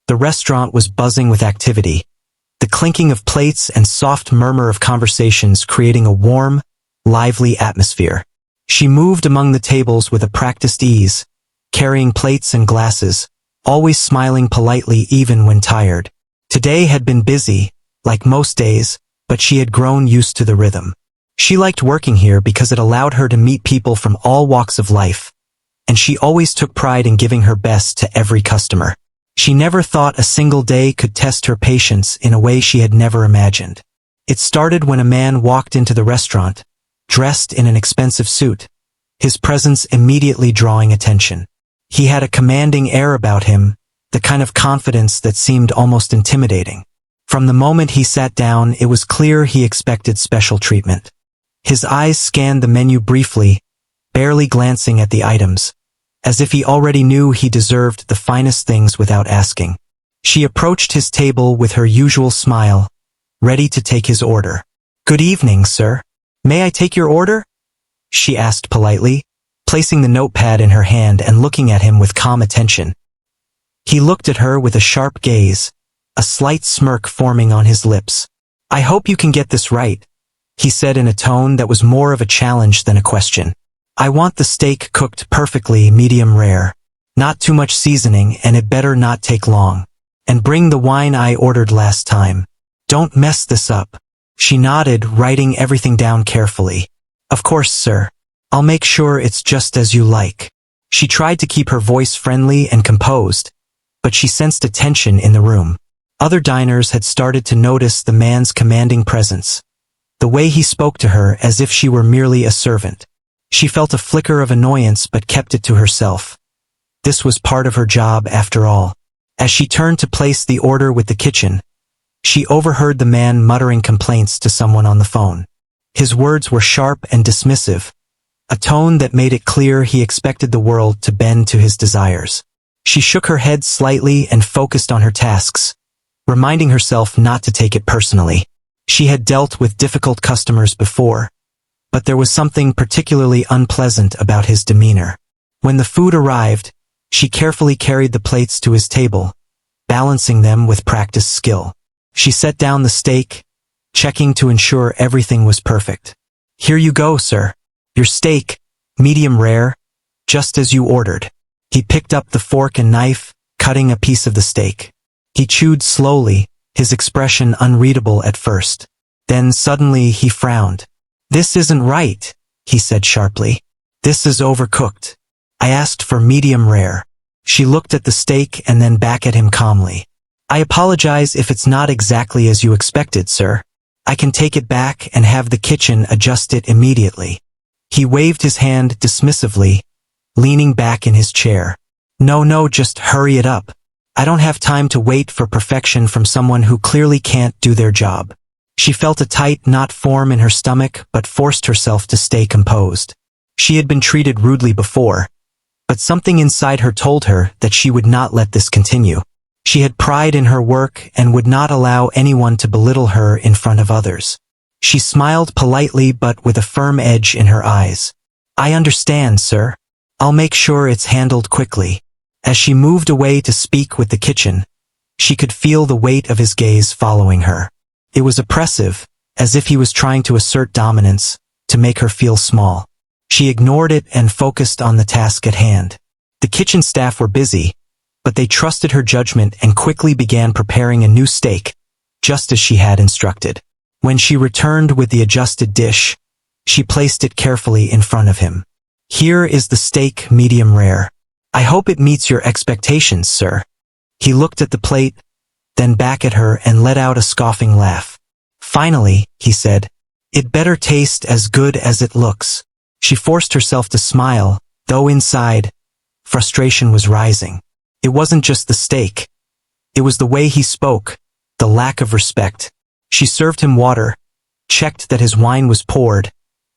The restaurant was buzzing with activity, the clinking of plates and soft murmur of conversations creating a warm, lively atmosphere. She moved among the tables with a practiced ease, carrying plates and glasses, always smiling politely even when tired. Today had been busy, like most days, but she had grown used to the rhythm. She liked working here because it allowed her to meet people from all walks of life, and she always took pride in giving her best to every customer. She never thought a single day could test her patience in a way she had never imagined. It started when a man walked into the restaurant, dressed in an expensive suit, his presence immediately drawing attention. He had a commanding air about him, the kind of confidence that seemed almost intimidating. From the moment he sat down, it was clear he expected special treatment. His eyes scanned the menu briefly, barely glancing at the items, as if he already knew he deserved the finest things without asking. She approached his table with her usual smile, ready to take his order. "Good evening, sir. May I take your order?" she asked politely, placing the notepad in her hand and looking at him with calm attention. He looked at her with a sharp gaze, a slight smirk forming on his lips. "I hope you can get this right," he said in a tone that was more of a challenge than a question. "I want the steak cooked perfectly medium rare. Not too much seasoning, and it better not take long. And bring the wine I ordered last time. Don't mess this up." She nodded, writing everything down carefully. "Of course, sir. I'll make sure it's just as you like." She tried to keep her voice friendly and composed, but she sensed a tension in the room. Other diners had started to notice the man's commanding presence, the way he spoke to her as if she were merely a servant. She felt a flicker of annoyance but kept it to herself. This was part of her job after all. As she turned to place the order with the kitchen, she overheard the man muttering complaints to someone on the phone. His words were sharp and dismissive, a tone that made it clear he expected the world to bend to his desires. She shook her head slightly and focused on her tasks, reminding herself not to take it personally. She had dealt with difficult customers before, but there was something particularly unpleasant about his demeanor. When the food arrived, she carefully carried the plates to his table, balancing them with practiced skill. She set down the steak, checking to ensure everything was perfect. "Here you go, sir. Your steak, medium rare, just as you ordered." He picked up the fork and knife, cutting a piece of the steak. He chewed slowly, his expression unreadable at first. Then suddenly he frowned. "This isn't right," he said sharply. "This is overcooked. I asked for medium rare." She looked at the steak and then back at him calmly. "I apologize if it's not exactly as you expected, sir. I can take it back and have the kitchen adjust it immediately." He waved his hand dismissively, leaning back in his chair. No, just hurry it up. I don't have time to wait for perfection from someone who clearly can't do their job." She felt a tight knot form in her stomach but forced herself to stay composed. She had been treated rudely before, but something inside her told her that she would not let this continue. She had pride in her work and would not allow anyone to belittle her in front of others. She smiled politely but with a firm edge in her eyes. "I understand, sir. I'll make sure it's handled quickly." As she moved away to speak with the kitchen, she could feel the weight of his gaze following her. It was oppressive, as if he was trying to assert dominance, to make her feel small. She ignored it and focused on the task at hand. The kitchen staff were busy, but they trusted her judgment and quickly began preparing a new steak, just as she had instructed. When she returned with the adjusted dish, she placed it carefully in front of him. "Here is the steak medium rare. I hope it meets your expectations, sir." He looked at the plate, then back at her and let out a scoffing laugh. "Finally," he said, "it better taste as good as it looks." She forced herself to smile, though inside, frustration was rising. It wasn't just the steak. It was the way he spoke, the lack of respect. She served him water, checked that his wine was poured,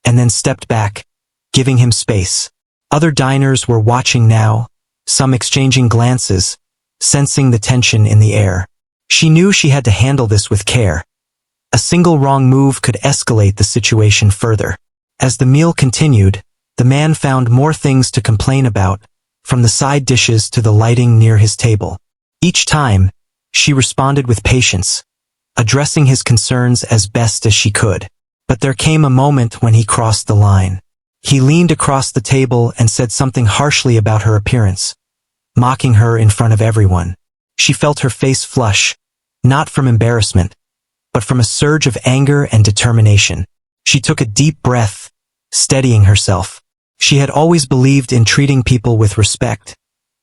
and then stepped back, giving him space. Other diners were watching now, some exchanging glances, sensing the tension in the air. She knew she had to handle this with care. A single wrong move could escalate the situation further. As the meal continued, the man found more things to complain about, from the side dishes to the lighting near his table. Each time, She responded with patience, addressing his concerns as best as she could. But there came a moment when he crossed the line. He leaned across the table and said something harshly about her appearance, mocking her in front of everyone. She felt her face flush, not from embarrassment, but from a surge of anger and determination. She took a deep breath, steadying herself. She had always believed in treating people with respect,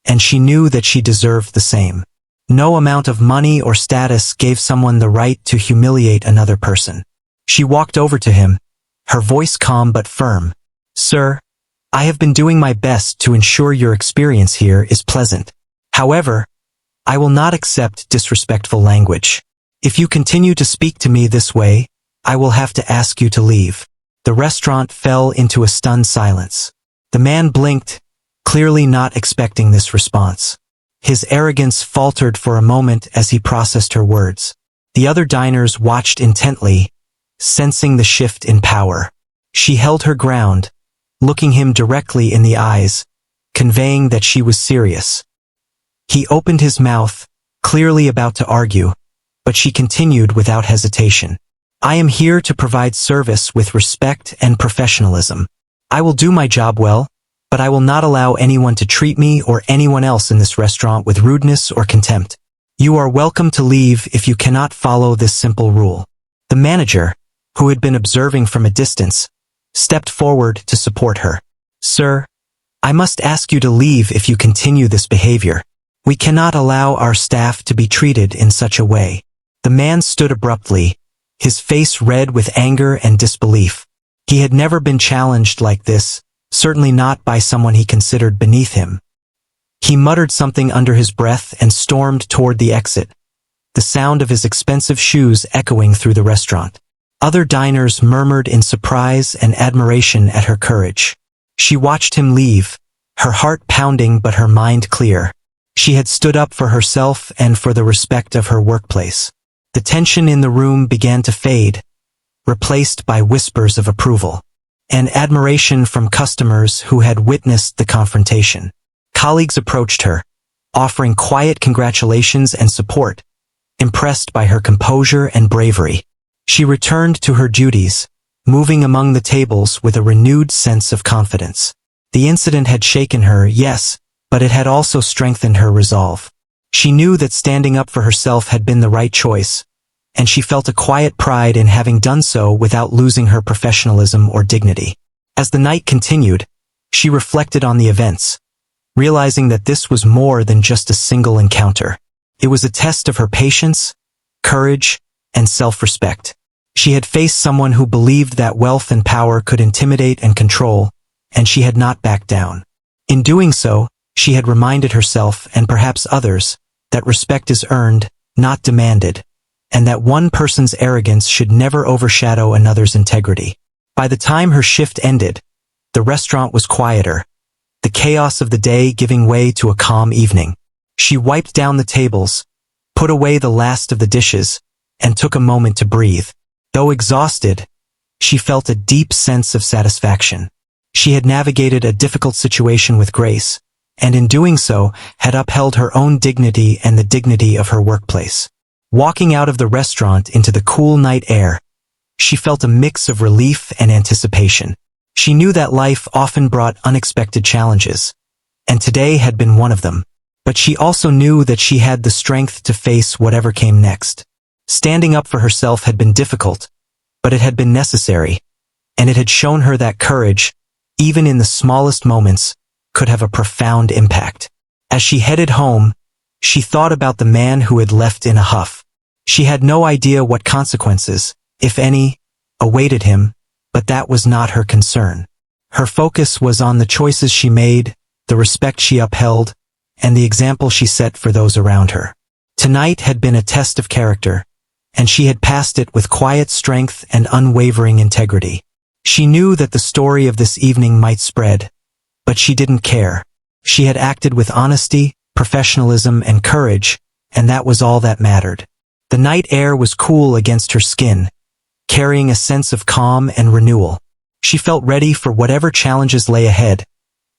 and she knew that she deserved the same. No amount of money or status gave someone the right to humiliate another person. She walked over to him, her voice calm but firm. "Sir, I have been doing my best to ensure your experience here is pleasant. However, I will not accept disrespectful language. If you continue to speak to me this way, I will have to ask you to leave." The restaurant fell into a stunned silence. The man blinked, clearly not expecting this response. His arrogance faltered for a moment as he processed her words. The other diners watched intently, sensing the shift in power. She held her ground, looking him directly in the eyes, conveying that she was serious. He opened his mouth, clearly about to argue, but she continued without hesitation. "I am here to provide service with respect and professionalism. I will do my job well, but I will not allow anyone to treat me or anyone else in this restaurant with rudeness or contempt. You are welcome to leave if you cannot follow this simple rule." The manager, who had been observing from a distance, stepped forward to support her. "Sir, I must ask you to leave if you continue this behavior. We cannot allow our staff to be treated in such a way." The man stood abruptly, his face red with anger and disbelief. He had never been challenged like this, certainly not by someone he considered beneath him. He muttered something under his breath and stormed toward the exit, the sound of his expensive shoes echoing through the restaurant. Other diners murmured in surprise and admiration at her courage. She watched him leave, her heart pounding but her mind clear. She had stood up for herself and for the respect of her workplace. The tension in the room began to fade, replaced by whispers of approval and admiration from customers who had witnessed the confrontation. Colleagues approached her, offering quiet congratulations and support, impressed by her composure and bravery. She returned to her duties, moving among the tables with a renewed sense of confidence. The incident had shaken her, yes, but it had also strengthened her resolve. She knew that standing up for herself had been the right choice, and she felt a quiet pride in having done so without losing her professionalism or dignity. As the night continued, she reflected on the events, realizing that this was more than just a single encounter. It was a test of her patience, courage, and self-respect. She had faced someone who believed that wealth and power could intimidate and control, and she had not backed down. In doing so, she had reminded herself, and perhaps others, that respect is earned, not demanded, and that one person's arrogance should never overshadow another's integrity. By the time her shift ended, the restaurant was quieter, the chaos of the day giving way to a calm evening. She wiped down the tables, put away the last of the dishes, and took a moment to breathe. Though exhausted, she felt a deep sense of satisfaction. She had navigated a difficult situation with grace, and in doing so, had upheld her own dignity and the dignity of her workplace. Walking out of the restaurant into the cool night air, she felt a mix of relief and anticipation. She knew that life often brought unexpected challenges, and today had been one of them. But she also knew that she had the strength to face whatever came next. Standing up for herself had been difficult, but it had been necessary, and it had shown her that courage, even in the smallest moments, could have a profound impact. As she headed home, she thought about the man who had left in a huff. She had no idea what consequences, if any, awaited him, but that was not her concern. Her focus was on the choices she made, the respect she upheld, and the example she set for those around her. Tonight had been a test of character, and she had passed it with quiet strength and unwavering integrity. She knew that the story of this evening might spread, but she didn't care. She had acted with honesty, professionalism, and courage, and that was all that mattered. The night air was cool against her skin, carrying a sense of calm and renewal. She felt ready for whatever challenges lay ahead,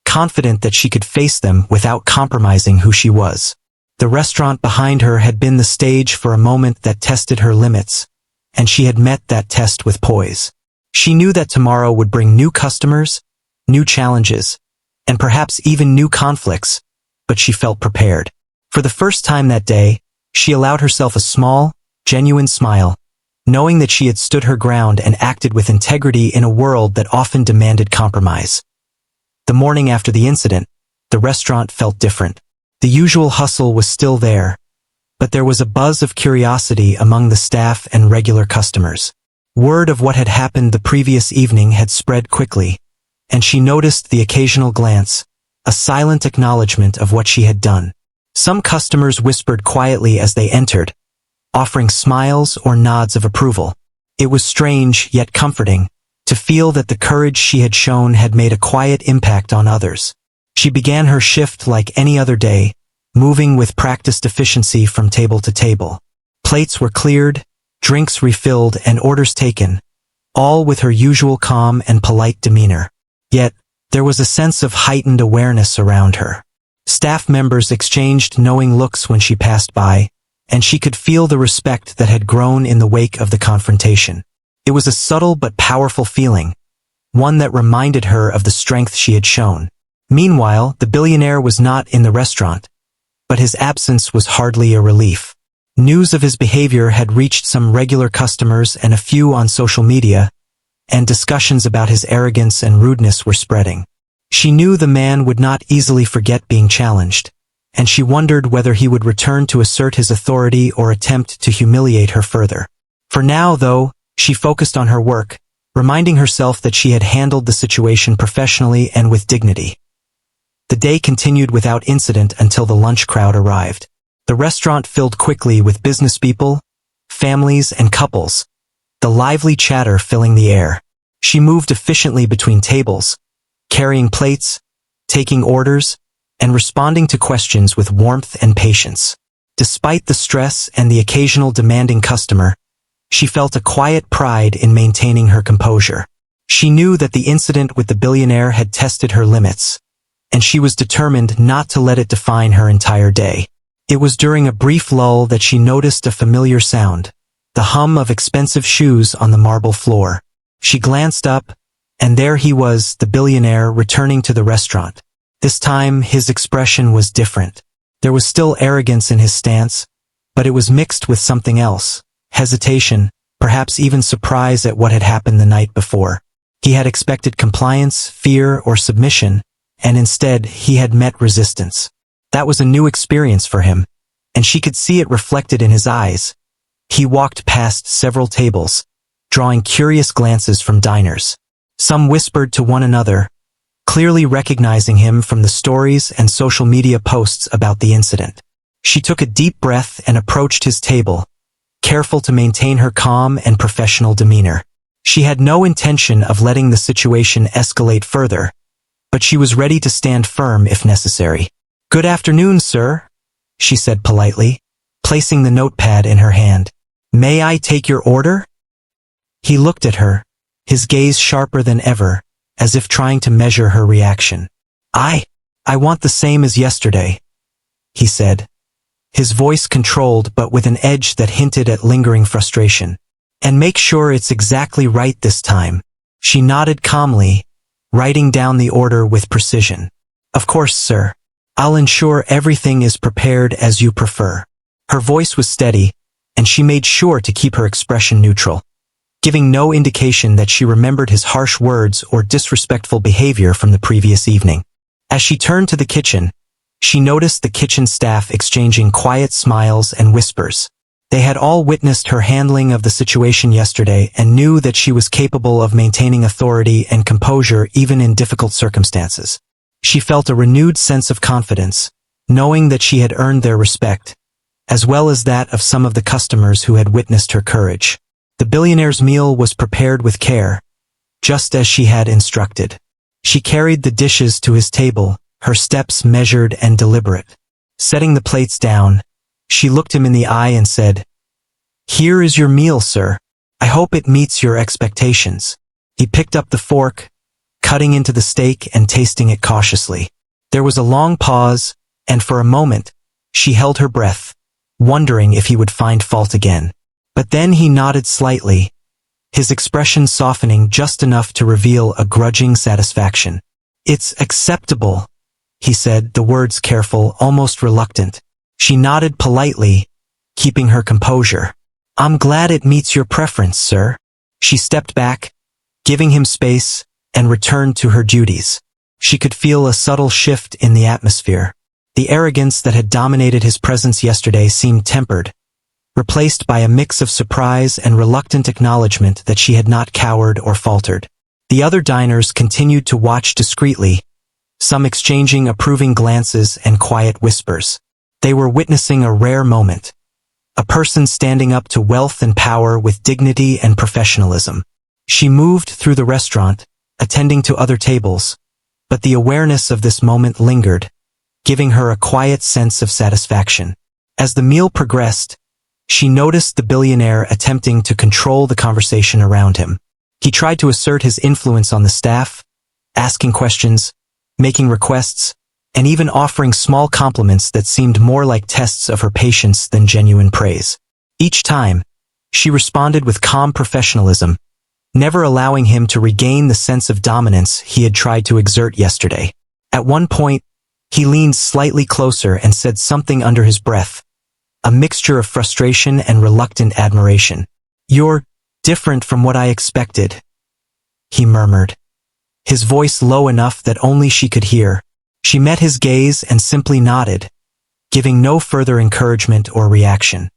confident that she could face them without compromising who she was. The restaurant behind her had been the stage for a moment that tested her limits, and she had met that test with poise. She knew that tomorrow would bring new customers, new challenges, and perhaps even new conflicts, but she felt prepared. For the first time that day, she allowed herself a small, genuine smile, knowing that she had stood her ground and acted with integrity in a world that often demanded compromise. The morning after the incident, the restaurant felt different. The usual hustle was still there, but there was a buzz of curiosity among the staff and regular customers. Word of what had happened the previous evening had spread quickly, and she noticed the occasional glance, a silent acknowledgement of what she had done. Some customers whispered quietly as they entered, offering smiles or nods of approval. It was strange yet comforting to feel that the courage she had shown had made a quiet impact on others. She began her shift like any other day, moving with practiced efficiency from table to table. Plates were cleared, drinks refilled, and orders taken, all with her usual calm and polite demeanor. Yet, there was a sense of heightened awareness around her. Staff members exchanged knowing looks when she passed by, and she could feel the respect that had grown in the wake of the confrontation. It was a subtle but powerful feeling, one that reminded her of the strength she had shown. Meanwhile, the billionaire was not in the restaurant, but his absence was hardly a relief. News of his behavior had reached some regular customers and a few on social media, and discussions about his arrogance and rudeness were spreading. She knew the man would not easily forget being challenged, and she wondered whether he would return to assert his authority or attempt to humiliate her further. For now, though, she focused on her work, reminding herself that she had handled the situation professionally and with dignity. The day continued without incident until the lunch crowd arrived. The restaurant filled quickly with business people, families, and couples, the lively chatter filling the air. She moved efficiently between tables, carrying plates, taking orders, and responding to questions with warmth and patience. Despite the stress and the occasional demanding customer, she felt a quiet pride in maintaining her composure. She knew that the incident with the billionaire had tested her limits, and she was determined not to let it define her entire day. It was during a brief lull that she noticed a familiar sound, the hum of expensive shoes on the marble floor. She glanced up, and there he was, the billionaire, returning to the restaurant. This time, his expression was different. There was still arrogance in his stance, but it was mixed with something else, hesitation, perhaps even surprise at what had happened the night before. He had expected compliance, fear, or submission, and instead he had met resistance. That was a new experience for him, and she could see it reflected in his eyes. He walked past several tables, drawing curious glances from diners. Some whispered to one another, clearly recognizing him from the stories and social media posts about the incident. She took a deep breath and approached his table, careful to maintain her calm and professional demeanor. She had no intention of letting the situation escalate further, but she was ready to stand firm if necessary. "Good afternoon, sir," she said politely, placing the notepad in her hand. "May I take your order?" He looked at her, his gaze sharper than ever, as if trying to measure her reaction. I want the same as yesterday," he said, his voice controlled but with an edge that hinted at lingering frustration. "And make sure it's exactly right this time." She nodded calmly, writing down the order with precision. "Of course, sir. I'll ensure everything is prepared as you prefer." Her voice was steady, and she made sure to keep her expression neutral, giving no indication that she remembered his harsh words or disrespectful behavior from the previous evening. As she turned to the kitchen, she noticed the kitchen staff exchanging quiet smiles and whispers. They had all witnessed her handling of the situation yesterday and knew that she was capable of maintaining authority and composure even in difficult circumstances. She felt a renewed sense of confidence, knowing that she had earned their respect, as well as that of some of the customers who had witnessed her courage. The billionaire's meal was prepared with care, just as she had instructed. She carried the dishes to his table, her steps measured and deliberate. Setting the plates down, she looked him in the eye and said, "Here is your meal, sir. I hope it meets your expectations." He picked up the fork, cutting into the steak and tasting it cautiously. There was a long pause, and for a moment, She held her breath, wondering if he would find fault again. But then he nodded slightly, his expression softening just enough to reveal a grudging satisfaction. "It's acceptable," he said, the words careful, almost reluctant. She nodded politely, keeping her composure. "I'm glad it meets your preference, sir." She stepped back, giving him space, and returned to her duties. She could feel a subtle shift in the atmosphere. The arrogance that had dominated his presence yesterday seemed tempered, replaced by a mix of surprise and reluctant acknowledgement that she had not cowered or faltered. The other diners continued to watch discreetly, some exchanging approving glances and quiet whispers. They were witnessing a rare moment, a person standing up to wealth and power with dignity and professionalism. She moved through the restaurant, attending to other tables, but the awareness of this moment lingered, giving her a quiet sense of satisfaction. As the meal progressed, she noticed the billionaire attempting to control the conversation around him. He tried to assert his influence on the staff, asking questions, making requests, and even offering small compliments that seemed more like tests of her patience than genuine praise. Each time, she responded with calm professionalism, never allowing him to regain the sense of dominance he had tried to exert yesterday. At one point, he leaned slightly closer and said something under his breath, a mixture of frustration and reluctant admiration. "You're different from what I expected," he murmured, his voice low enough that only she could hear. She met his gaze and simply nodded, giving no further encouragement or reaction.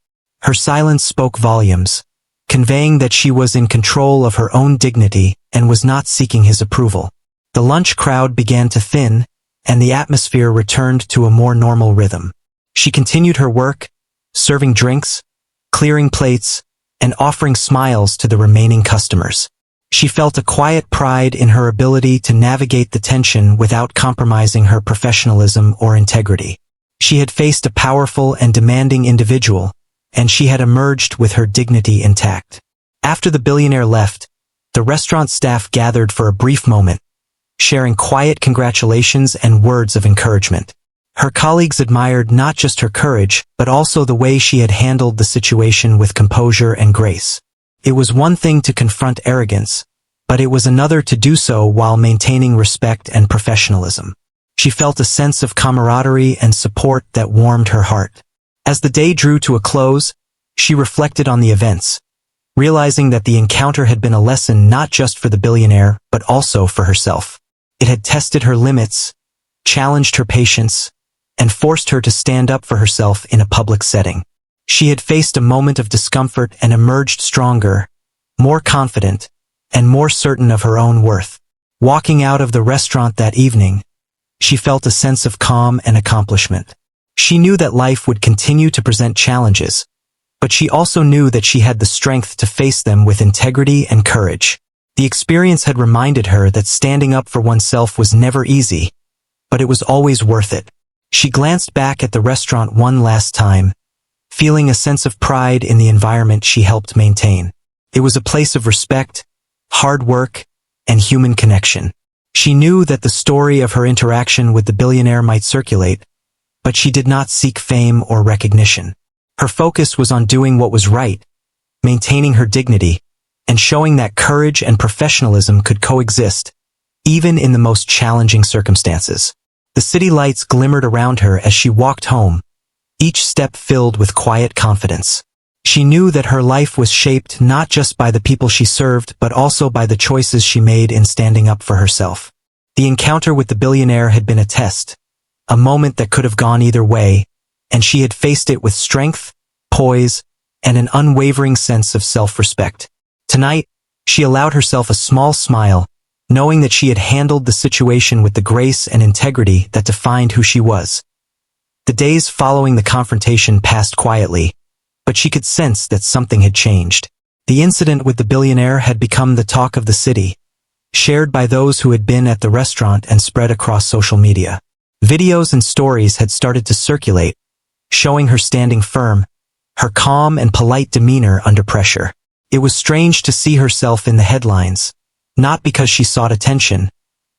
Her silence spoke volumes, conveying that she was in control of her own dignity and was not seeking his approval. The lunch crowd began to thin, and the atmosphere returned to a more normal rhythm. She continued her work, serving drinks, clearing plates, and offering smiles to the remaining customers. She felt a quiet pride in her ability to navigate the tension without compromising her professionalism or integrity. She had faced a powerful and demanding individual, and she had emerged with her dignity intact. After the billionaire left, the restaurant staff gathered for a brief moment, sharing quiet congratulations and words of encouragement. Her colleagues admired not just her courage, but also the way she had handled the situation with composure and grace. It was one thing to confront arrogance, but it was another to do so while maintaining respect and professionalism. She felt a sense of camaraderie and support that warmed her heart. As the day drew to a close, she reflected on the events, realizing that the encounter had been a lesson not just for the billionaire, but also for herself. It had tested her limits, challenged her patience, and forced her to stand up for herself in a public setting. She had faced a moment of discomfort and emerged stronger, more confident, and more certain of her own worth. Walking out of the restaurant that evening, she felt a sense of calm and accomplishment. She knew that life would continue to present challenges, but she also knew that she had the strength to face them with integrity and courage. The experience had reminded her that standing up for oneself was never easy, but it was always worth it. She glanced back at the restaurant one last time, feeling a sense of pride in the environment she helped maintain. It was a place of respect, hard work, and human connection. She knew that the story of her interaction with the billionaire might circulate, but she did not seek fame or recognition. Her focus was on doing what was right, maintaining her dignity, and showing that courage and professionalism could coexist, even in the most challenging circumstances. The city lights glimmered around her as she walked home, each step filled with quiet confidence. She knew that her life was shaped not just by the people she served, but also by the choices she made in standing up for herself. The encounter with the billionaire had been a test, a moment that could have gone either way, and she had faced it with strength, poise, and an unwavering sense of self-respect. Tonight, she allowed herself a small smile, knowing that she had handled the situation with the grace and integrity that defined who she was. The days following the confrontation passed quietly, but she could sense that something had changed. The incident with the billionaire had become the talk of the city, shared by those who had been at the restaurant and spread across social media. Videos and stories had started to circulate, showing her standing firm, her calm and polite demeanor under pressure. It was strange to see herself in the headlines, not because she sought attention,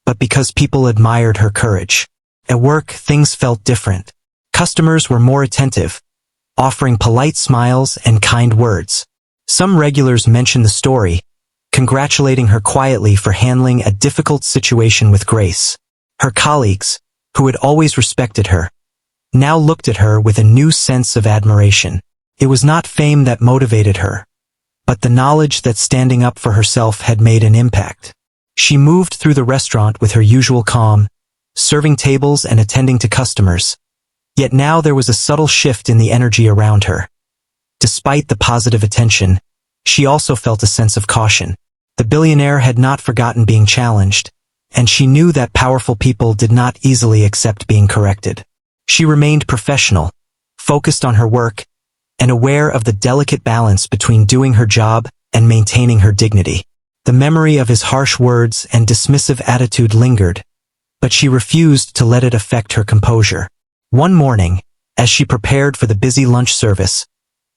but because people admired her courage. At work, things felt different. customers were more attentive, offering polite smiles and kind words. Some regulars mentioned the story, congratulating her quietly for handling a difficult situation with grace. Her colleagues, who had always respected her, now looked at her with a new sense of admiration. It was not fame that motivated her, but the knowledge that standing up for herself had made an impact. She moved through the restaurant with her usual calm, serving tables and attending to customers. Yet now there was a subtle shift in the energy around her. Despite the positive attention, she also felt a sense of caution. The billionaire had not forgotten being challenged, and she knew that powerful people did not easily accept being corrected. She remained professional, focused on her work, and aware of the delicate balance between doing her job and maintaining her dignity. The memory of his harsh words and dismissive attitude lingered, but she refused to let it affect her composure. One morning, as she prepared for the busy lunch service,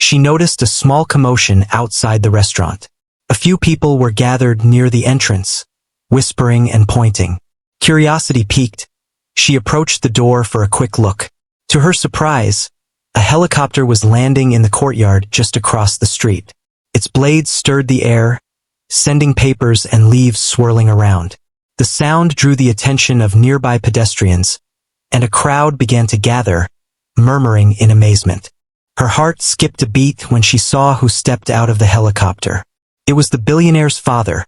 she noticed a small commotion outside the restaurant. A few people were gathered near the entrance, whispering and pointing. Curiosity piqued. She approached the door for a quick look. To her surprise, a helicopter was landing in the courtyard just across the street. Its blades stirred the air, sending papers and leaves swirling around. The sound drew the attention of nearby pedestrians, and a crowd began to gather, murmuring in amazement. Her heart skipped a beat when she saw who stepped out of the helicopter. It was the billionaire's father,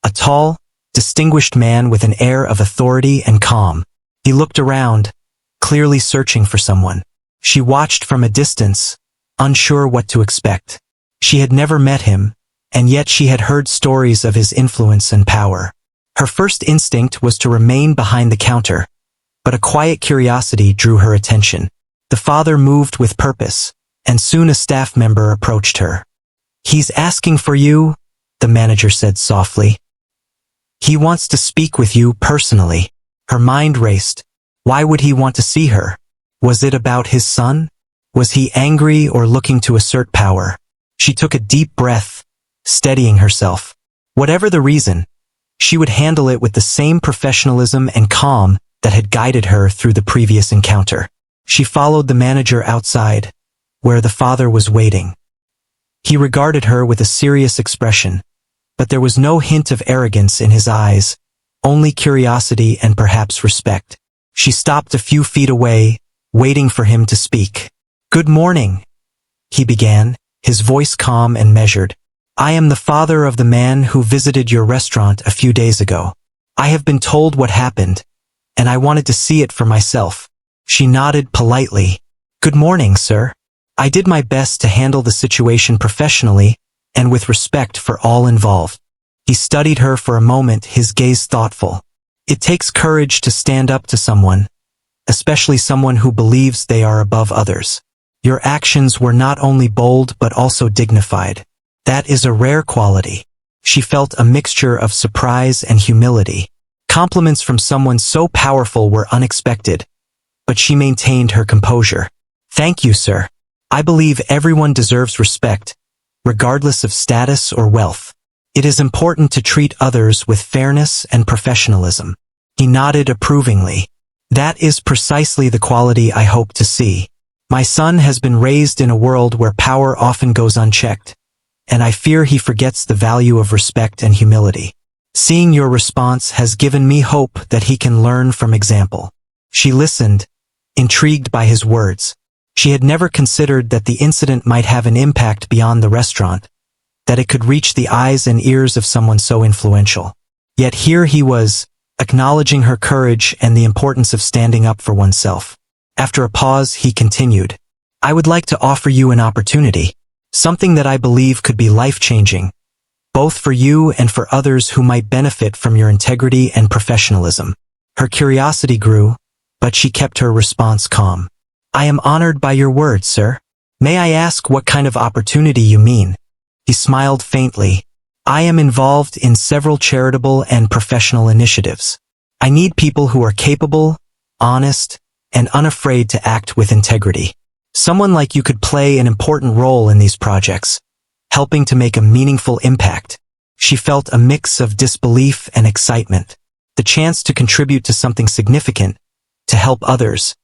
a tall, distinguished man with an air of authority and calm. He looked around, clearly searching for someone. She watched from a distance, unsure what to expect. She had never met him, and yet she had heard stories of his influence and power. Her first instinct was to remain behind the counter, but a quiet curiosity drew her attention. The father moved with purpose, and soon a staff member approached her. "He's asking for you," the manager said softly. "He wants to speak with you personally." Her mind raced. Why would he want to see her? Was it about his son? Was he angry or looking to assert power? She took a deep breath, steadying herself. Whatever the reason, she would handle it with the same professionalism and calm that had guided her through the previous encounter. She followed the manager outside, where the father was waiting. He regarded her with a serious expression, but there was no hint of arrogance in his eyes, only curiosity and perhaps respect. She stopped a few feet away, waiting for him to speak. "Good morning," he began, his voice calm and measured. "I am the father of the man who visited your restaurant a few days ago. I have been told what happened, and I wanted to see it for myself." She nodded politely. "Good morning, sir. I did my best to handle the situation professionally and with respect for all involved." He studied her for a moment, his gaze thoughtful. "It takes courage to stand up to someone, especially someone who believes they are above others. Your actions were not only bold but also dignified. That is a rare quality." She felt a mixture of surprise and humility. Compliments from someone so powerful were unexpected, but she maintained her composure. "Thank you, sir. I believe everyone deserves respect, regardless of status or wealth. It is important to treat others with fairness and professionalism." He nodded approvingly. "That is precisely the quality I hope to see. My son has been raised in a world where power often goes unchecked, and I fear he forgets the value of respect and humility. Seeing your response has given me hope that he can learn from example." She listened, intrigued by his words. She had never considered that the incident might have an impact beyond the restaurant, that it could reach the eyes and ears of someone so influential. Yet here he was, acknowledging her courage and the importance of standing up for oneself. After a pause, he continued, "I would like to offer you an opportunity, something that I believe could be life-changing, both for you and for others who might benefit from your integrity and professionalism." Her curiosity grew, but she kept her response calm. "I am honored by your words, sir. May I ask what kind of opportunity you mean?" He smiled faintly. "I am involved in several charitable and professional initiatives. I need people who are capable, honest, and unafraid to act with integrity. Someone like you could play an important role in these projects, helping to make a meaningful impact." She felt a mix of disbelief and excitement. The chance to contribute to something significant, to help others,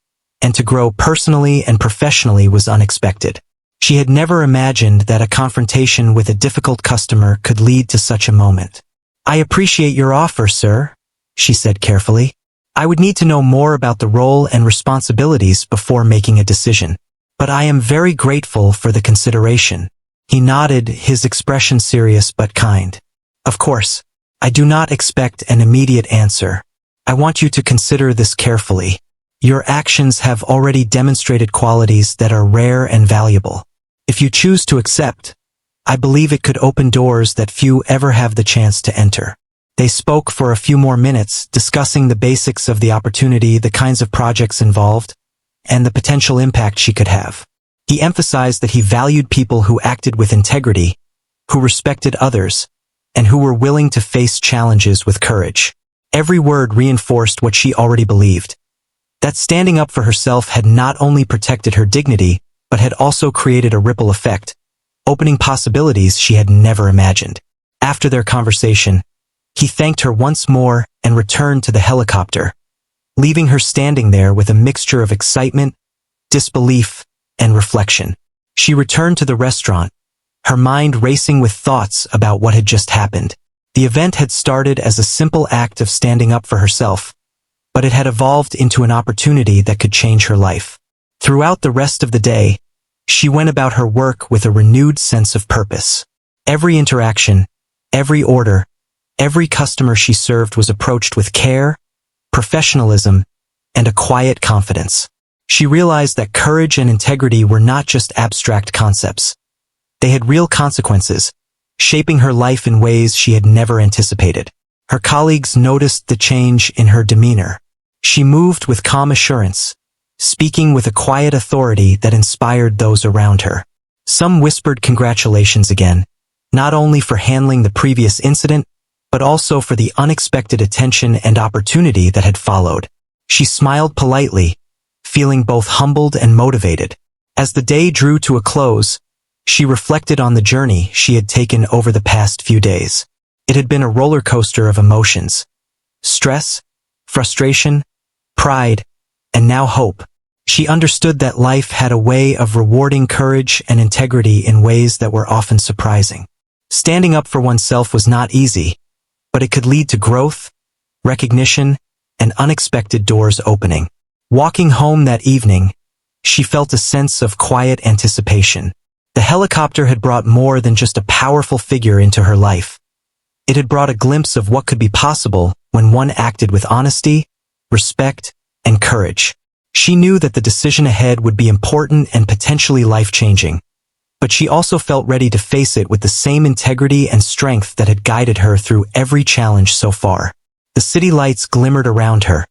and to grow personally and professionally was unexpected. She had never imagined that a confrontation with a difficult customer could lead to such a moment. "I appreciate your offer, sir," she said carefully. "I would need to know more about the role and responsibilities before making a decision. But I am very grateful for the consideration." He nodded, his expression serious but kind. "Of course, I do not expect an immediate answer. I want you to consider this carefully. Your actions have already demonstrated qualities that are rare and valuable. If you choose to accept, I believe it could open doors that few ever have the chance to enter." They spoke for a few more minutes, discussing the basics of the opportunity, the kinds of projects involved, and the potential impact she could have. He emphasized that he valued people who acted with integrity, who respected others, and who were willing to face challenges with courage. Every word reinforced what she already believed, that standing up for herself had not only protected her dignity, but had also created a ripple effect, opening possibilities she had never imagined. After their conversation, he thanked her once more and returned to the helicopter, leaving her standing there with a mixture of excitement, disbelief, and reflection. She returned to the restaurant, her mind racing with thoughts about what had just happened. The event had started as a simple act of standing up for herself, but it had evolved into an opportunity that could change her life. Throughout the rest of the day, she went about her work with a renewed sense of purpose. Every interaction, every order, every customer she served was approached with care, professionalism, and a quiet confidence. She realized that courage and integrity were not just abstract concepts. They had real consequences, shaping her life in ways she had never anticipated. Her colleagues noticed the change in her demeanor. She moved with calm assurance, speaking with a quiet authority that inspired those around her. Some whispered congratulations again, not only for handling the previous incident, but also for the unexpected attention and opportunity that had followed. She smiled politely, feeling both humbled and motivated. As the day drew to a close, she reflected on the journey she had taken over the past few days. It had been a roller coaster of emotions: stress, frustration, pride, and now hope. She understood that life had a way of rewarding courage and integrity in ways that were often surprising. Standing up for oneself was not easy, but it could lead to growth, recognition, and unexpected doors opening. Walking home that evening, she felt a sense of quiet anticipation. The helicopter had brought more than just a powerful figure into her life. It had brought a glimpse of what could be possible when one acted with honesty, respect, and courage. She knew that the decision ahead would be important and potentially life-changing, but she also felt ready to face it with the same integrity and strength that had guided her through every challenge so far. The city lights glimmered around her,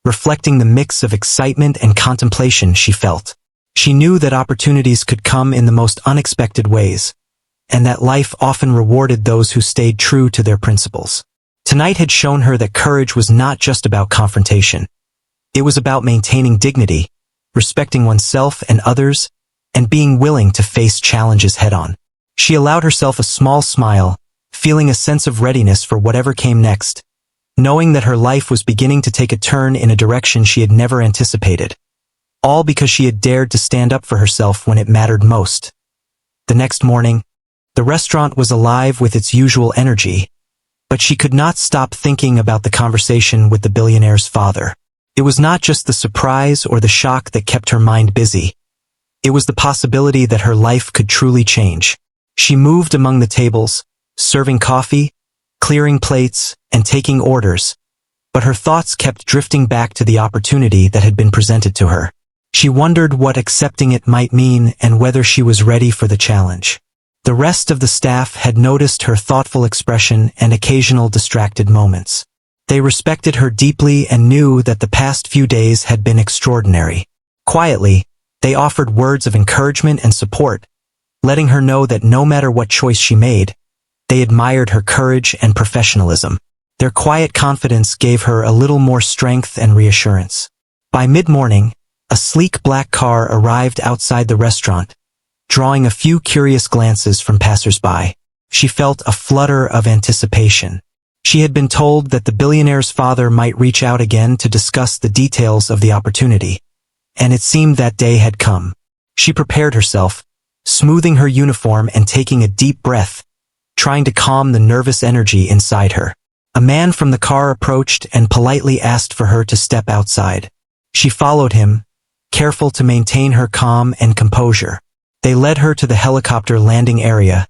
reflecting the mix of excitement and contemplation she felt. She knew that opportunities could come in the most unexpected ways, and that life often rewarded those who stayed true to their principles. Tonight had shown her that courage was not just about confrontation. It was about maintaining dignity, respecting oneself and others, and being willing to face challenges head-on. She allowed herself a small smile, feeling a sense of readiness for whatever came next, knowing that her life was beginning to take a turn in a direction she had never anticipated. All because she had dared to stand up for herself when it mattered most. The next morning, the restaurant was alive with its usual energy, but she could not stop thinking about the conversation with the billionaire's father. It was not just the surprise or the shock that kept her mind busy. It was the possibility that her life could truly change. She moved among the tables, serving coffee, clearing plates, and taking orders, but her thoughts kept drifting back to the opportunity that had been presented to her. She wondered what accepting it might mean and whether she was ready for the challenge. The rest of the staff had noticed her thoughtful expression and occasional distracted moments. They respected her deeply and knew that the past few days had been extraordinary. Quietly, they offered words of encouragement and support, letting her know that no matter what choice she made, they admired her courage and professionalism. Their quiet confidence gave her a little more strength and reassurance. By mid-morning, a sleek black car arrived outside the restaurant, drawing a few curious glances from passers-by. She felt a flutter of anticipation. She had been told that the billionaire's father might reach out again to discuss the details of the opportunity, and it seemed that day had come. She prepared herself, smoothing her uniform and taking a deep breath, trying to calm the nervous energy inside her. A man from the car approached and politely asked for her to step outside. She followed him, careful to maintain her calm and composure. They led her to the helicopter landing area,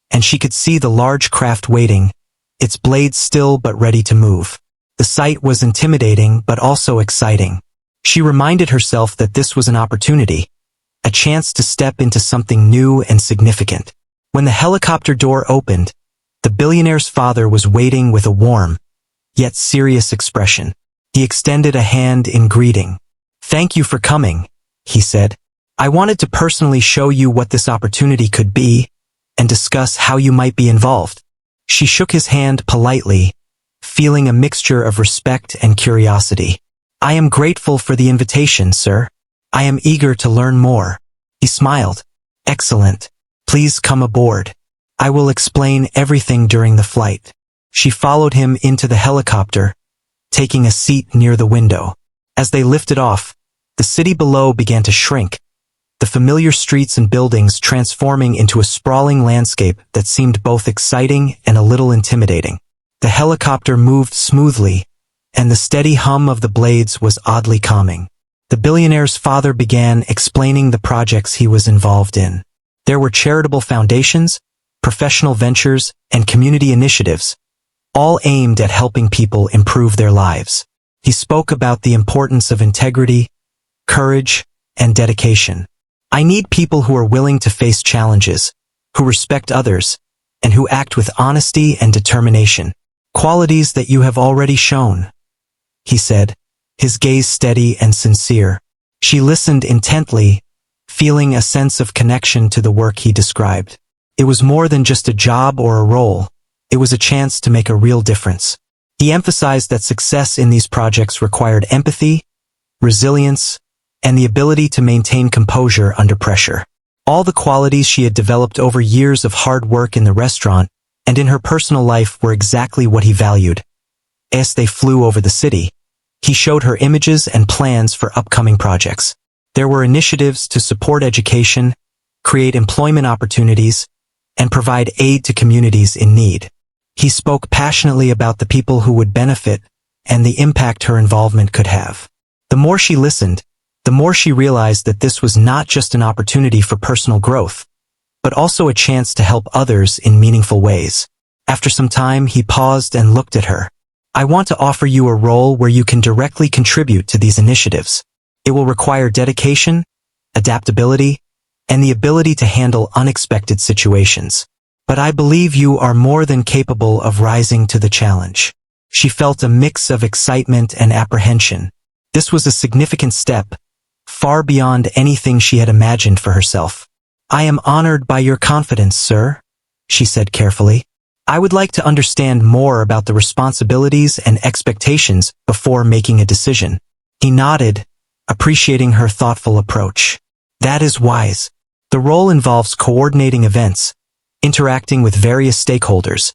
and she could see the large craft waiting, its blades still but ready to move. The sight was intimidating but also exciting. She reminded herself that this was an opportunity, a chance to step into something new and significant. When the helicopter door opened, the billionaire's father was waiting with a warm, yet serious expression. He extended a hand in greeting. "Thank you for coming," he said. "I wanted to personally show you what this opportunity could be and discuss how you might be involved." She shook his hand politely, feeling a mixture of respect and curiosity. "I am grateful for the invitation, sir. I am eager to learn more." He smiled. "Excellent. Please come aboard. I will explain everything during the flight." She followed him into the helicopter, taking a seat near the window. As they lifted off, the city below began to shrink, the familiar streets and buildings transforming into a sprawling landscape that seemed both exciting and a little intimidating. The helicopter moved smoothly, and the steady hum of the blades was oddly calming. The billionaire's father began explaining the projects he was involved in. There were charitable foundations, professional ventures, and community initiatives, all aimed at helping people improve their lives. He spoke about the importance of integrity, courage, and dedication. "I need people who are willing to face challenges, who respect others, and who act with honesty and determination. Qualities that you have already shown," he said, his gaze steady and sincere. She listened intently, feeling a sense of connection to the work he described. It was more than just a job or a role. It was a chance to make a real difference. He emphasized that success in these projects required empathy, resilience, and the ability to maintain composure under pressure. All the qualities she had developed over years of hard work in the restaurant and in her personal life were exactly what he valued. As they flew over the city, he showed her images and plans for upcoming projects. There were initiatives to support education, create employment opportunities, and provide aid to communities in need. He spoke passionately about the people who would benefit and the impact her involvement could have. The more she listened, the more she realized that this was not just an opportunity for personal growth, but also a chance to help others in meaningful ways. After some time, he paused and looked at her. "I want to offer you a role where you can directly contribute to these initiatives. It will require dedication, adaptability, and the ability to handle unexpected situations. But I believe you are more than capable of rising to the challenge." She felt a mix of excitement and apprehension. This was a significant step, far beyond anything she had imagined for herself. "I am honored by your confidence, sir," she said carefully. "I would like to understand more about the responsibilities and expectations before making a decision." He nodded, appreciating her thoughtful approach. "That is wise. The role involves coordinating events, interacting with various stakeholders,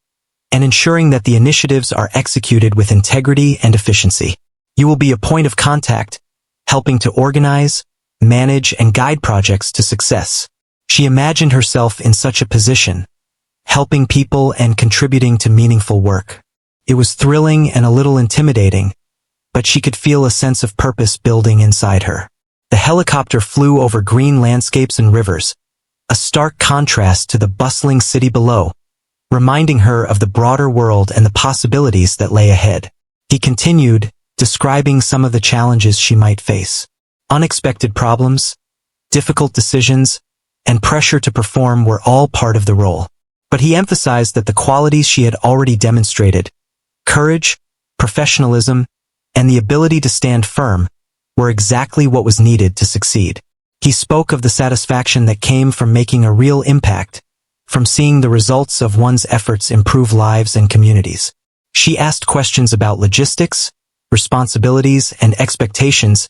and ensuring that the initiatives are executed with integrity and efficiency. You will be a point of contact, helping to organize, manage, and guide projects to success." She imagined herself in such a position, helping people and contributing to meaningful work. It was thrilling and a little intimidating, but she could feel a sense of purpose building inside her. The helicopter flew over green landscapes and rivers, a stark contrast to the bustling city below, reminding her of the broader world and the possibilities that lay ahead. He continued, describing some of the challenges she might face. Unexpected problems, difficult decisions, and pressure to perform were all part of the role. But he emphasized that the qualities she had already demonstrated, courage, professionalism, and the ability to stand firm, were exactly what was needed to succeed. He spoke of the satisfaction that came from making a real impact, from seeing the results of one's efforts improve lives and communities. She asked questions about logistics, responsibilities, and expectations,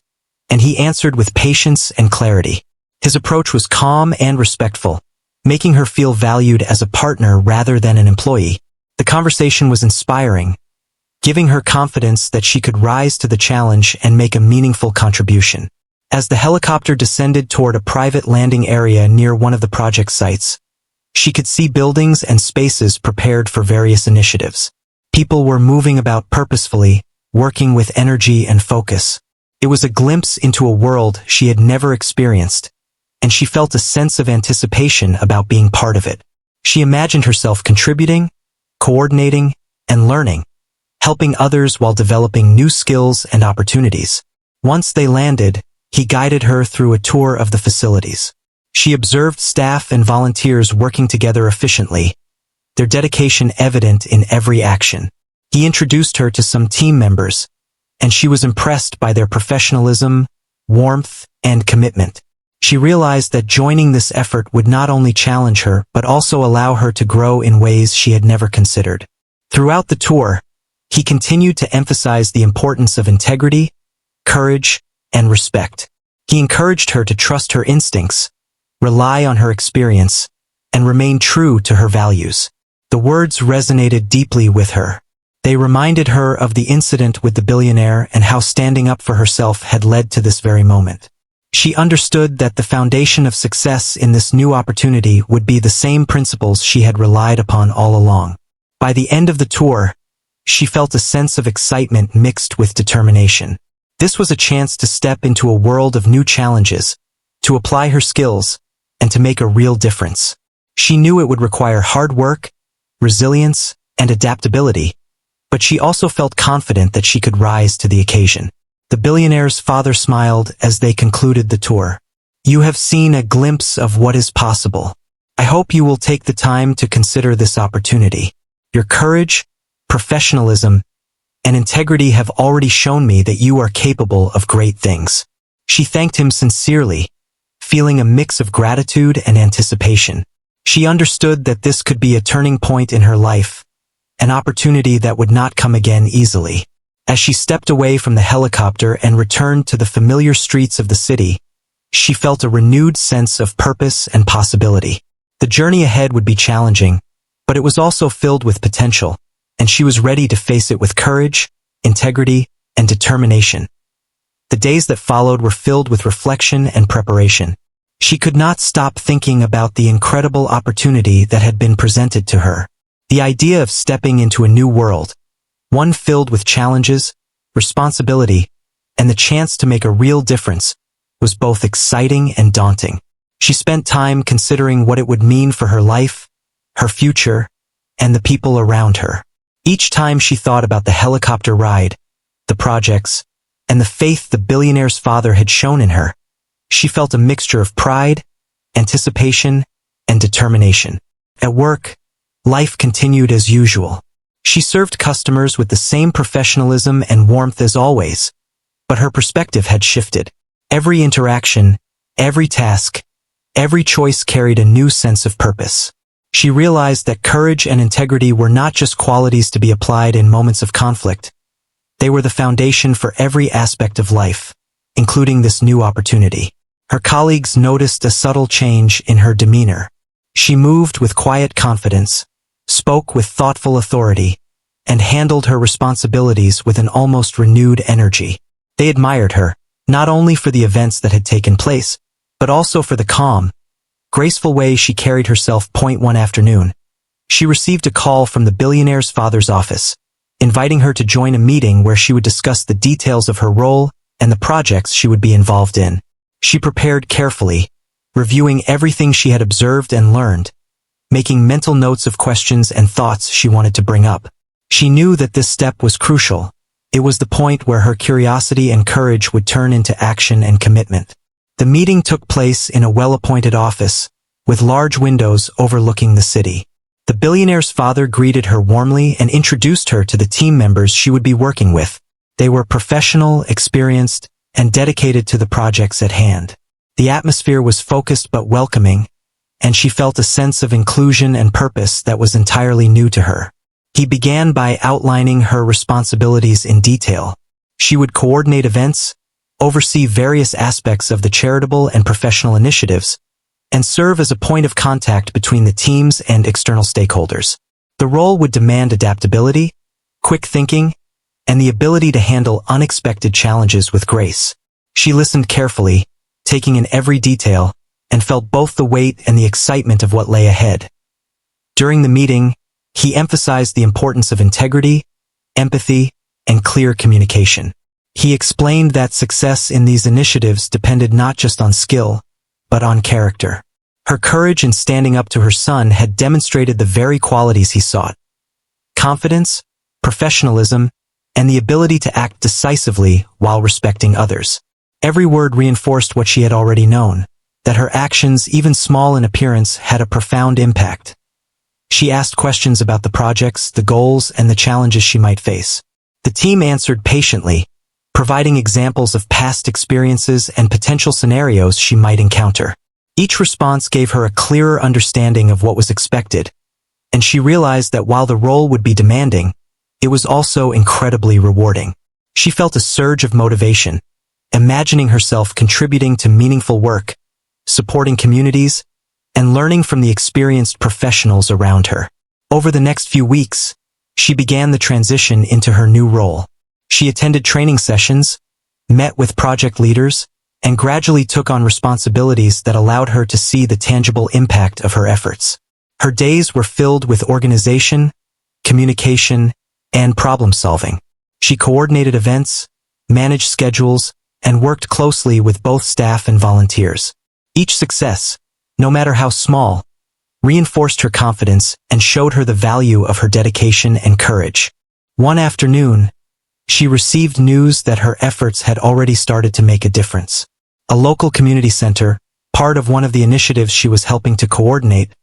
and he answered with patience and clarity. His approach was calm and respectful, making her feel valued as a partner rather than an employee. The conversation was inspiring, giving her confidence that she could rise to the challenge and make a meaningful contribution. As the helicopter descended toward a private landing area near one of the project sites, she could see buildings and spaces prepared for various initiatives. People were moving about purposefully, working with energy and focus. It was a glimpse into a world she had never experienced, and she felt a sense of anticipation about being part of it. She imagined herself contributing, coordinating, and learning, helping others while developing new skills and opportunities. Once they landed, he guided her through a tour of the facilities. She observed staff and volunteers working together efficiently, their dedication evident in every action. He introduced her to some team members, and she was impressed by their professionalism, warmth, and commitment. She realized that joining this effort would not only challenge her but also allow her to grow in ways she had never considered. Throughout the tour, he continued to emphasize the importance of integrity, courage, and respect. He encouraged her to trust her instincts, rely on her experience, and remain true to her values. The words resonated deeply with her. They reminded her of the incident with the billionaire and how standing up for herself had led to this very moment. She understood that the foundation of success in this new opportunity would be the same principles she had relied upon all along. By the end of the tour, she felt a sense of excitement mixed with determination. This was a chance to step into a world of new challenges, to apply her skills, and to make a real difference. She knew it would require hard work, resilience, and adaptability, but she also felt confident that she could rise to the occasion. The billionaire's father smiled as they concluded the tour. "You have seen a glimpse of what is possible. I hope you will take the time to consider this opportunity. Your courage, professionalism, and integrity have already shown me that you are capable of great things." She thanked him sincerely, feeling a mix of gratitude and anticipation. She understood that this could be a turning point in her life, an opportunity that would not come again easily. As she stepped away from the helicopter and returned to the familiar streets of the city, she felt a renewed sense of purpose and possibility. The journey ahead would be challenging, but it was also filled with potential, and she was ready to face it with courage, integrity, and determination. The days that followed were filled with reflection and preparation. She could not stop thinking about the incredible opportunity that had been presented to her. The idea of stepping into a new world, one filled with challenges, responsibility, and the chance to make a real difference, was both exciting and daunting. She spent time considering what it would mean for her life, her future, and the people around her. Each time she thought about the helicopter ride, the projects, and the faith the billionaire's father had shown in her, she felt a mixture of pride, anticipation, and determination. At work, life continued as usual. She served customers with the same professionalism and warmth as always, but her perspective had shifted. Every interaction, every task, every choice carried a new sense of purpose. She realized that courage and integrity were not just qualities to be applied in moments of conflict. They were the foundation for every aspect of life, including this new opportunity. Her colleagues noticed a subtle change in her demeanor. She moved with quiet confidence, spoke with thoughtful authority, and handled her responsibilities with an almost renewed energy. They admired her, not only for the events that had taken place, but also for the calm, graceful way she carried herself. One afternoon, she received a call from the billionaire's father's office, inviting her to join a meeting where she would discuss the details of her role and the projects she would be involved in. She prepared carefully, reviewing everything she had observed and learned, making mental notes of questions and thoughts she wanted to bring up. She knew that this step was crucial. It was the point where her curiosity and courage would turn into action and commitment. The meeting took place in a well-appointed office, with large windows overlooking the city. The billionaire's father greeted her warmly and introduced her to the team members she would be working with. They were professional, experienced, and dedicated to the projects at hand. The atmosphere was focused but welcoming, and she felt a sense of inclusion and purpose that was entirely new to her. He began by outlining her responsibilities in detail. She would coordinate events, oversee various aspects of the charitable and professional initiatives, and serve as a point of contact between the teams and external stakeholders. The role would demand adaptability, quick thinking, and the ability to handle unexpected challenges with grace. She listened carefully, taking in every detail, and felt both the weight and the excitement of what lay ahead. During the meeting, he emphasized the importance of integrity, empathy, and clear communication. He explained that success in these initiatives depended not just on skill, but on character. Her courage in standing up to her son had demonstrated the very qualities he sought: confidence, professionalism, and the ability to act decisively while respecting others. Every word reinforced what she had already known, that her actions, even small in appearance, had a profound impact. She asked questions about the projects, the goals, and the challenges she might face. The team answered patiently, providing examples of past experiences and potential scenarios she might encounter. Each response gave her a clearer understanding of what was expected, and she realized that while the role would be demanding, it was also incredibly rewarding. She felt a surge of motivation, imagining herself contributing to meaningful work, supporting communities, and learning from the experienced professionals around her. Over the next few weeks, she began the transition into her new role. She attended training sessions, met with project leaders, and gradually took on responsibilities that allowed her to see the tangible impact of her efforts. Her days were filled with organization, communication, and problem-solving. She coordinated events, managed schedules, and worked closely with both staff and volunteers. Each success, no matter how small, reinforced her confidence and showed her the value of her dedication and courage. One afternoon, she received news that her efforts had already started to make a difference. A local community center, part of one of the initiatives she was helping to coordinate,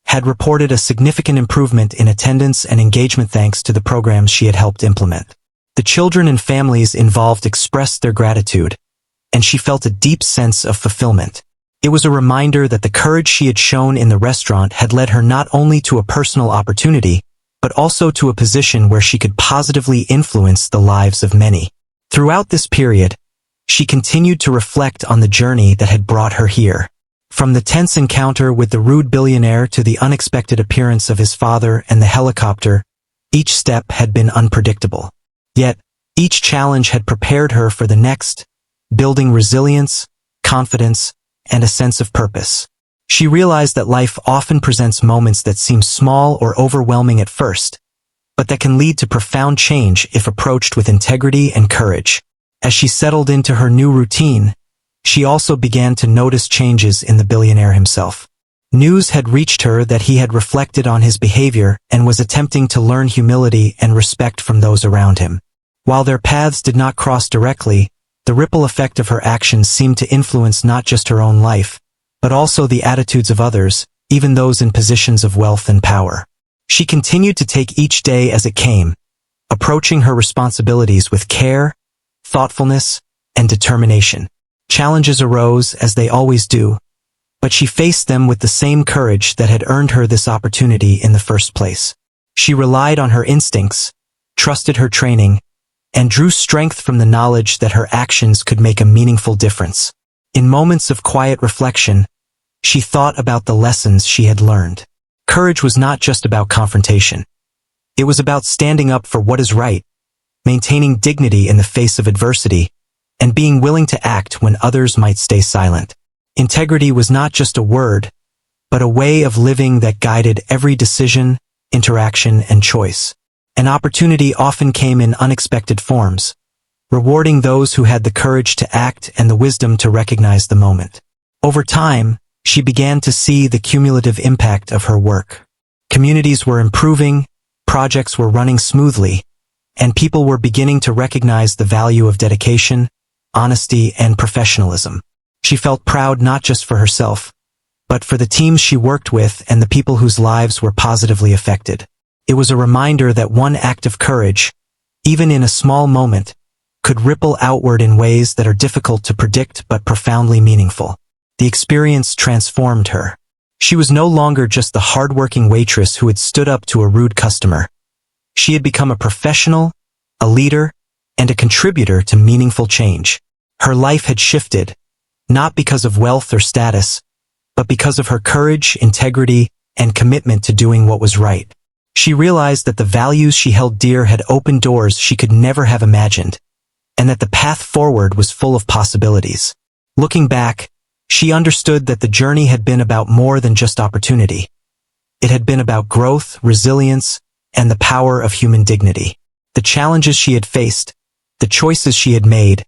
had reported a significant improvement in attendance and engagement thanks to the programs she had helped implement. The children and families involved expressed their gratitude, and she felt a deep sense of fulfillment. It was a reminder that the courage she had shown in the restaurant had led her not only to a personal opportunity, but also to a position where she could positively influence the lives of many. Throughout this period, she continued to reflect on the journey that had brought her here. From the tense encounter with the rude billionaire to the unexpected appearance of his father and the helicopter, each step had been unpredictable. Yet, each challenge had prepared her for the next, building resilience, confidence, and a sense of purpose. She realized that life often presents moments that seem small or overwhelming at first, but that can lead to profound change if approached with integrity and courage. As she settled into her new routine, she also began to notice changes in the billionaire himself. News had reached her that he had reflected on his behavior and was attempting to learn humility and respect from those around him. While their paths did not cross directly, the ripple effect of her actions seemed to influence not just her own life, but also the attitudes of others, even those in positions of wealth and power. She continued to take each day as it came, approaching her responsibilities with care, thoughtfulness, and determination. Challenges arose, as they always do, but she faced them with the same courage that had earned her this opportunity in the first place. She relied on her instincts, trusted her training, and drew strength from the knowledge that her actions could make a meaningful difference. In moments of quiet reflection, she thought about the lessons she had learned. Courage was not just about confrontation. It was about standing up for what is right, maintaining dignity in the face of adversity, and being willing to act when others might stay silent. Integrity was not just a word, but a way of living that guided every decision, interaction, and choice. An opportunity often came in unexpected forms, rewarding those who had the courage to act and the wisdom to recognize the moment. Over time, she began to see the cumulative impact of her work. Communities were improving, projects were running smoothly, and people were beginning to recognize the value of dedication, honesty, and professionalism. She felt proud not just for herself, but for the teams she worked with and the people whose lives were positively affected. It was a reminder that one act of courage, even in a small moment, could ripple outward in ways that are difficult to predict but profoundly meaningful. The experience transformed her. She was no longer just the hardworking waitress who had stood up to a rude customer. She had become a professional, a leader, and a contributor to meaningful change. Her life had shifted, not because of wealth or status, but because of her courage, integrity, and commitment to doing what was right. She realized that the values she held dear had opened doors she could never have imagined, and that the path forward was full of possibilities. Looking back, she understood that the journey had been about more than just opportunity. It had been about growth, resilience, and the power of human dignity. The challenges she had faced, the choices she had made,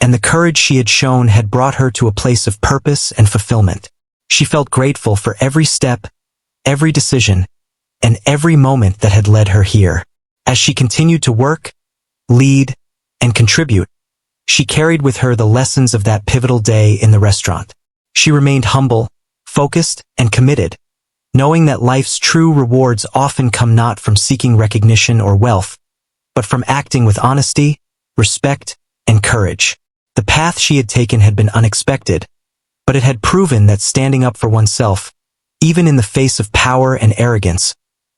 and the courage she had shown had brought her to a place of purpose and fulfillment. She felt grateful for every step, every decision, and every moment that had led her here. As she continued to work, lead, and contribute, she carried with her the lessons of that pivotal day in the restaurant. She remained humble, focused, and committed, knowing that life's true rewards often come not from seeking recognition or wealth, but from acting with honesty, respect, and courage. The path she had taken had been unexpected, but it had proven that standing up for oneself, even in the face of power and arrogance,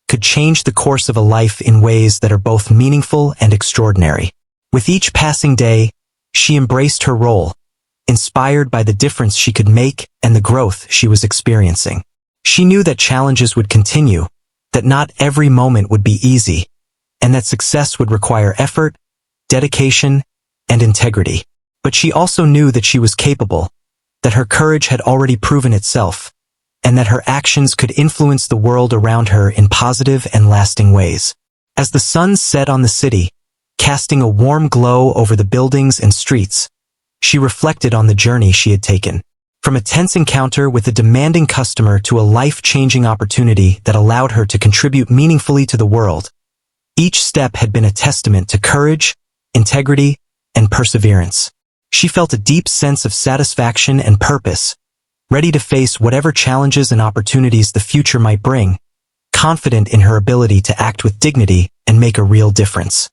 could change the course of a life in ways that are both meaningful and extraordinary. With each passing day, she embraced her role, inspired by the difference she could make and the growth she was experiencing. She knew that challenges would continue, that not every moment would be easy, and that success would require effort, dedication, and integrity. But she also knew that she was capable, that her courage had already proven itself, and that her actions could influence the world around her in positive and lasting ways. As the sun set on the city, casting a warm glow over the buildings and streets, she reflected on the journey she had taken. From a tense encounter with a demanding customer to a life-changing opportunity that allowed her to contribute meaningfully to the world, each step had been a testament to courage, integrity, and perseverance. She felt a deep sense of satisfaction and purpose, ready to face whatever challenges and opportunities the future might bring, confident in her ability to act with dignity and make a real difference.